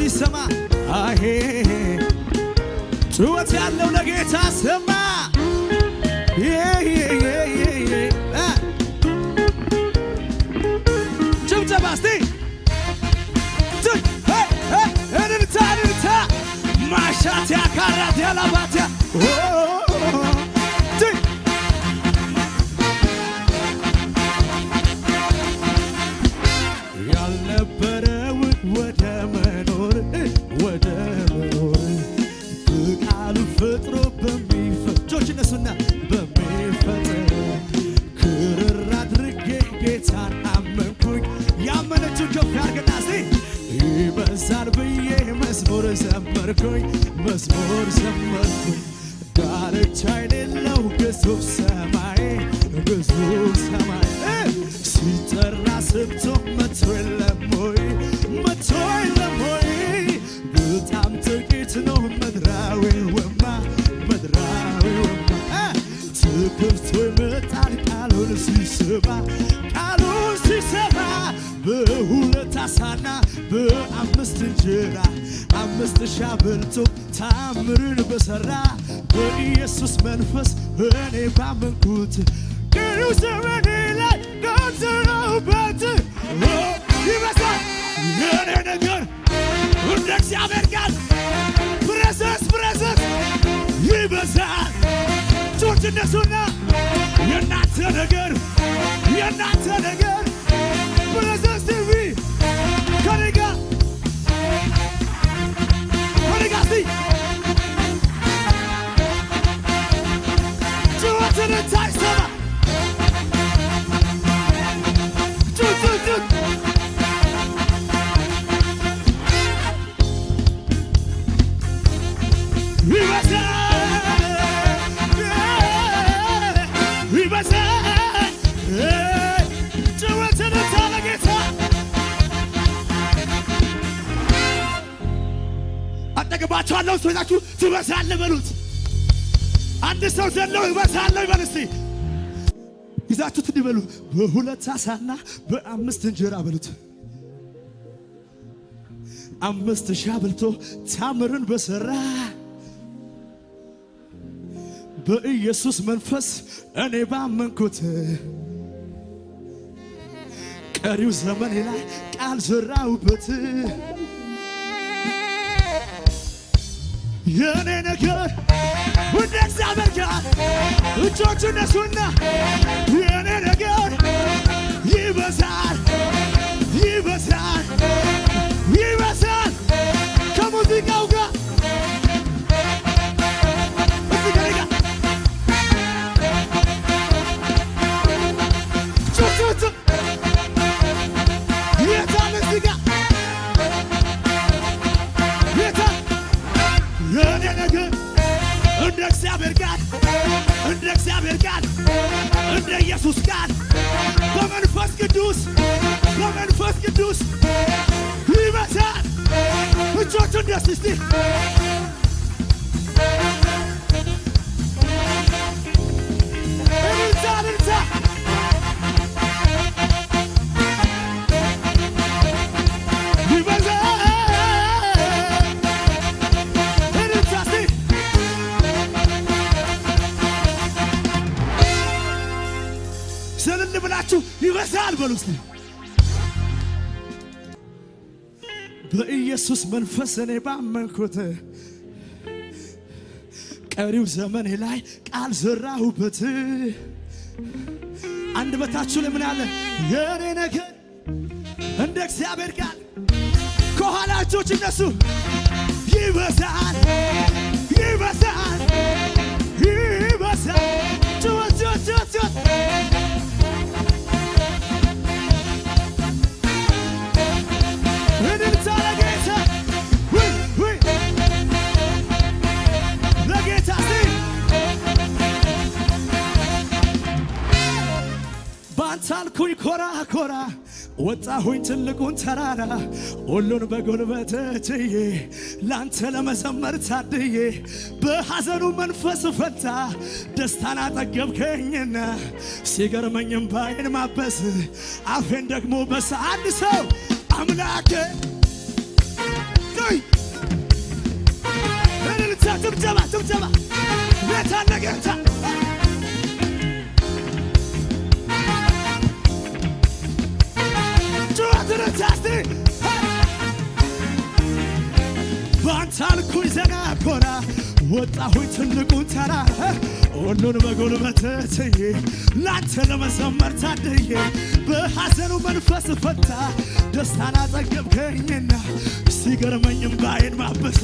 ይሰማ አሄ ጩኸት ያለው ለጌታ ሰማ ጭብጨባ እስቲ እንታ ማሻትያ ካራት ያላባትያ ያልነበረውን ወደ መኖር ቃሉ ፈጥሮ በሚፈጆች እነሱና በሚፈጥር ክርር አድርጌ ጌታን አመንኩኝ። ያመነችው ከፍ ያርገና እስቲ ይበዛል ብዬ መዝሙር ዘመርኩኝ ዳርቻ የሌለው ግዙፍ ሰማይ ሲጠራ ስብቶ መቶ የለም ሆይ በጣም ጥቂት ነው ምድራዊውማ ትክፍቶ ይመጣል ቃሉን ሲሰማ በሁለት ዓሣና በአምስት እንጀራ 5,000 በልቶ ታምርን በሠራ በኢየሱስ መንፈስ እኔ ባመንኩት ቀሪው ዘመኔ ላይ ቀንዝረውበት ይበዛል የኔ ነገር እንደ እግዚአብሔር ቃል ፕሬዘንስ ይበዛል። ጮች እነሱና የእናንተ ነገር ፕሬዘንስ ቲቪ ከኔጋ ሲ ጩኸትን ታይሰማ አጠገባችኋለሁ ሰዎቻችሁ ትበዛለህ በሉት። አንድ ሰው ዘሎ ይበዛለሁ ይበል እስቲ ይዛችሁት እንዲበሉ 2 ዓሣና በ5 እንጀራ በሉት 5,000 በልቶ ታምርን በሠራ በኢየሱስ መንፈስ እኔ ባመንኩት ቀሪው ዘመኔ ላይ ቃል ዘራሁበት የኔ ነገር ወደ እግዚአብሔር ጋር እጆቹ እነሱና የኔ ነገር ይበዛል ከሙዚቃው ጋር እንደ እግዚአብሔር ቃል እንደ ኢየሱስ ቃል በመንፈስ ቅዱስ ይበዛል። እጆቹን ደስ እስቲ እልልታ ብላችሁ ይበዛል በሉ እስቲ በኢየሱስ መንፈስ እኔ ባመንኩት ቀሪው ዘመኔ ላይ ቃል ዘራሁበት። አንድ በታችሁ ለምን አለ የኔ ነገር እንደ እግዚአብሔር ቃል ከኋላችሁ እነሱ ይበዛል ሳልኩኝ ኮራ ወጣሁኝ ትልቁን ተራራ ሁሉን በጉልበት ችዬ ላንተ ለመዘመር ታድዬ በሐዘኑ መንፈስ ፈታ ደስታን አጠገብከኝና ሲገርመኝም ባይን ማበስ አፌን ደግሞ በሰዓት ሰው አምላኬ ጭብጨባ ጭብጨባ ጌታ ለጌታ ጩኸትንታስቲ ባንተ አልኩኝ ዘና ኮራ ወጣሁኝ ትልቁን ተራራ ሁሉን በጉልበት ትዬ ላንተ ለመዘመር ታድዬ በሐዘኑ መንፈስ ፈታ ደስታን አጠገብከኝና ሲገርመኝም ባይን ማበስ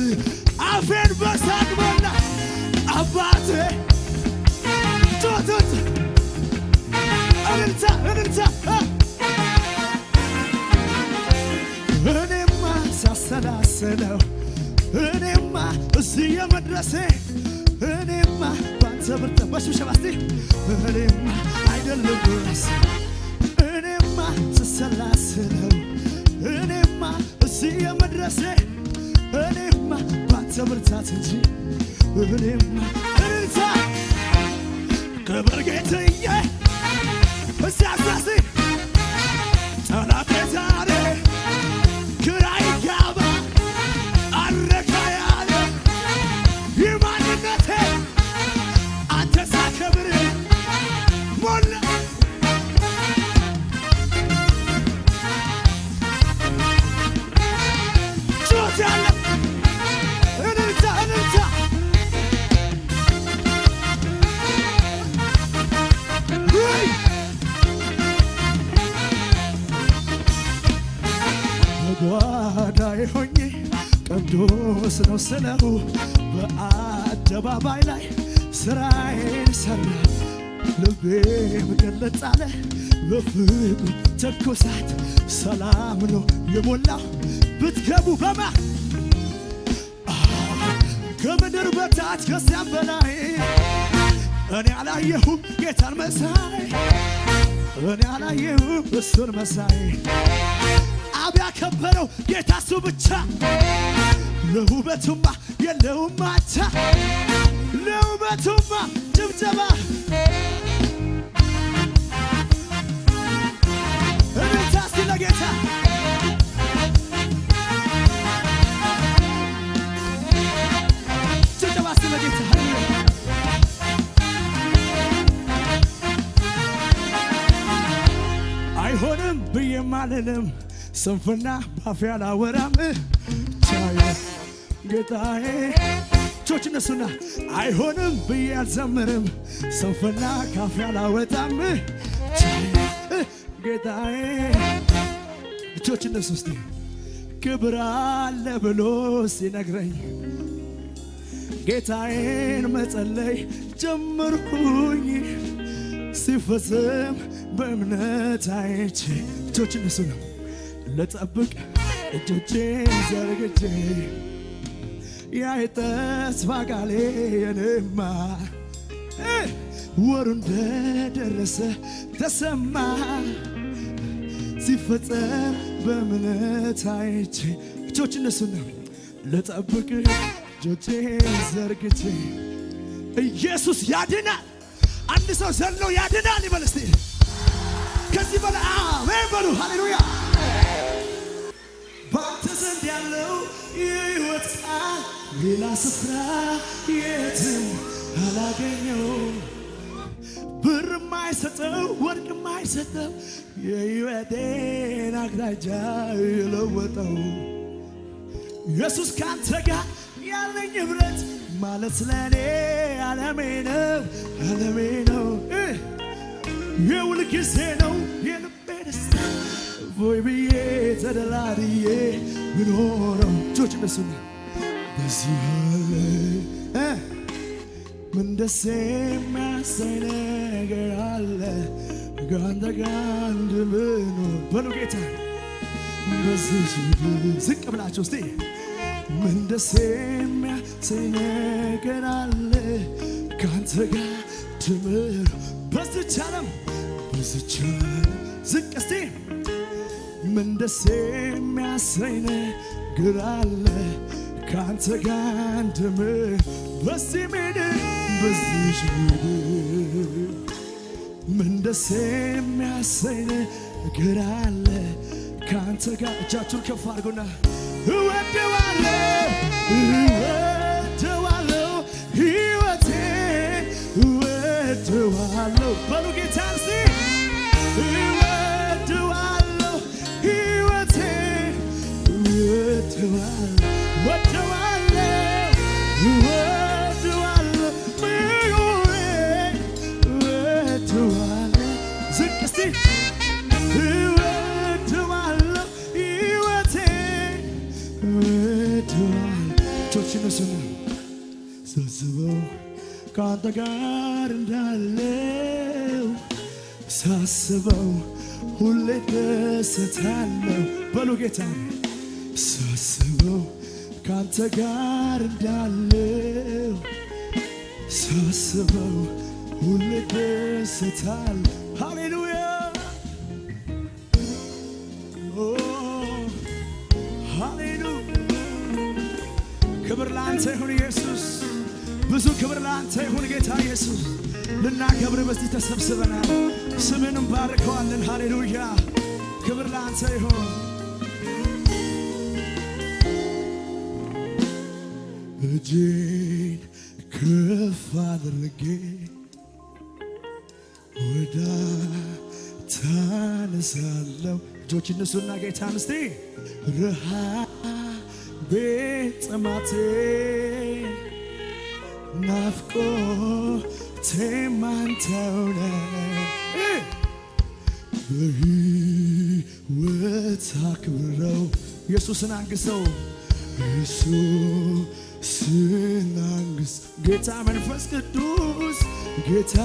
አፌን በሳቅ ሞላ አባቴ ቶቶት እልልታ እልልታ እኔማ ሳሰላስለው እኔማ እዚህ የመድረሴ እኔማ ባንተ ብርታት በሽብሸባ እስቲ እኔማ አይደለም ራሴ እኔማ ስሰላስለው እኔማ እዚህ የመድረሴ እኔማ ባንተ ብርታት እንጂ እኔማ እልልታ ክብር ጌታዬ እሳሳሲ ጠላቴ ዛሬ ግራ ይጋባ አረካ ያለ የማንነቴ አንተ ሳከብር ሞላ ጩኸት ያለ እልልታ እልልታ በጓዳዬ ሆኜ ቅዱስ ነው ስለው በአደባባይ ላይ ስራዬን ሰራ ልቤም ገለጥ አለ በፍቅሩ ትኩሳት ሰላም ነው የሞላው ብትገቡ በማ ከምድር በታች ከዚያም በላይ እኔ አላየሁም ጌታን መሳይ እኔ አላየሁም እሱን መሳይ አብ ያከበረው ጌታ እሱ ብቻ ለውበቱማ የለውም ማቻ ለውበቱማ ጭብጨባ እልልታ እስቲ ለጌታ ጭብጨባ እስቲ ለጌታ አይሆንም ብዬም አልልም ስንፍና ባፌ አላወራም ቻዬ ጌታዬ ቾች እነሱና አይሆንም ብዬ አልዘምርም ስንፍና ካፌ አላወጣም ቻዬ ጌታዬ ቾች እነሱ እስቲ ክብር አለ ብሎ ሲነግረኝ ጌታዬን መጸለይ ጀመርኩኝ ሲፈጽም በእምነት አይቼ ቾች እነሱ ነው ለጠብቅ እጆቼን ዘርግቼ ያይተስፋ ቃሌ የኔማ ወሩ እንደደረሰ ተሰማ ሲፈጸም በእምነት አይቼ እጆች እነሱ ነው ለጠብቅ እጆቼን ዘርግቼ ኢየሱስ ያድናል። አንድ ሰው ዘሎ ያድናል ይበል እስቲ ከዚህ በላይ አሜን በሉ ሃሌሉያ። ባንተ ዘንድ ያለው የሕይወት ቃል ሌላ ስፍራ የትም አላገኘው ብር ማይሰጠው ወርቅ ማይሰጠው የሕይወቴን አቅጣጫ የለወጠው ኢየሱስ ካንተ ጋር ያለኝ ኅብረት ማለት ለኔ ዓለሜ ነው ዓለሜ ነው የሁል ጊዜ ነው የልቤ ደስታ ቮይ ብዬ ተደላድዬ ምኖረው እጆች እነሱ በዚህ አለ ምን ደስ የሚያሰኝ ነገር አለ ከአንተ ጋር እንድኖር በሉ ጌታ በዚህ ዝቅ ብላችሁ እስቲ ምን ደስ የሚያሰኝ ነገር አለ ከአንተ ጋር እንድኖር በዚች ዓለም በዚች ዓለም ዝቅ እስቲ ምን ደስ የሚያሰኝ ነገር አለ ከአንተ ጋር እንድኖር በዚህ ምድር በዚች ምድር ምን ደስ የሚያሰኝ ነገር አለ ከአንተ ጋር እጃችሁን ከፍ አድርጉና እወደዋለሁ እወደዋለሁ በሉ ጌታን እስቲ እወደዋለሁ ሕይወቴ እወደዋለሁ ምዮሬ እወደዋለሁ ዝቅ እስቲ እወደዋለሁ ሕይወቴ እወደዋለሁ እጆችን ስሙ ሳስበው ከአንተ ጋር እንዳለው ሳስበው ሁሌ ደስታለሁ በሉ ጌታ ሳስበው ከአንተ ጋር እንዳለው ሳስበው ሁሌ ደስታለሁ ሃሌሉያ ሃሌሉያ ክብር ለአንተ ይሁን ኢየሱስ ብዙ ክብር ለአንተ ይሁን ጌታ ኢየሱስ ልናከብር በዚህ ተሰብስበናል ስምን እንባርከዋለን ሃሌሉያ ክብር ለአንተ ይሁን እጄን ከፍ አድርጌ ወደ ታነሳለሁ እጆች እነሱና ጌታን እስቲ ረሃቤ ጥማቴ ናፍቆቴም አንተው ነህ በሕይወት አክብረው ኢየሱስን አንግሰው ኢየሱስን አንግስ ጌታ መንፈስ ቅዱስ ጌታ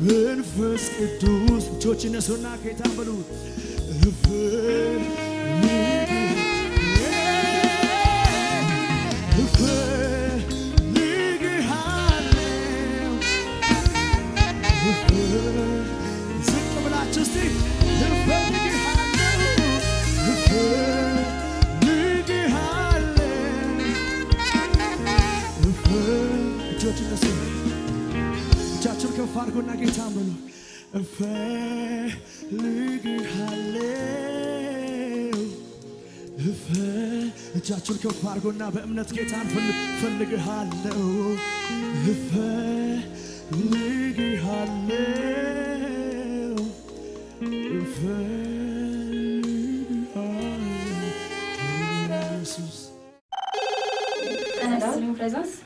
መንፈስ ቅዱስ እጆች እነሱና ጌታ በሉት ዝቅ ብላችሁ እስቲ እጆች እነሱ እጃችሁን ከፍ አድርጎና ጌታን በሉ እጃችሁን ከፍ አድርጎና በእምነት ጌታን ፈልግሃለሁ እፈልግሃለሁ ኢየሱስ presence.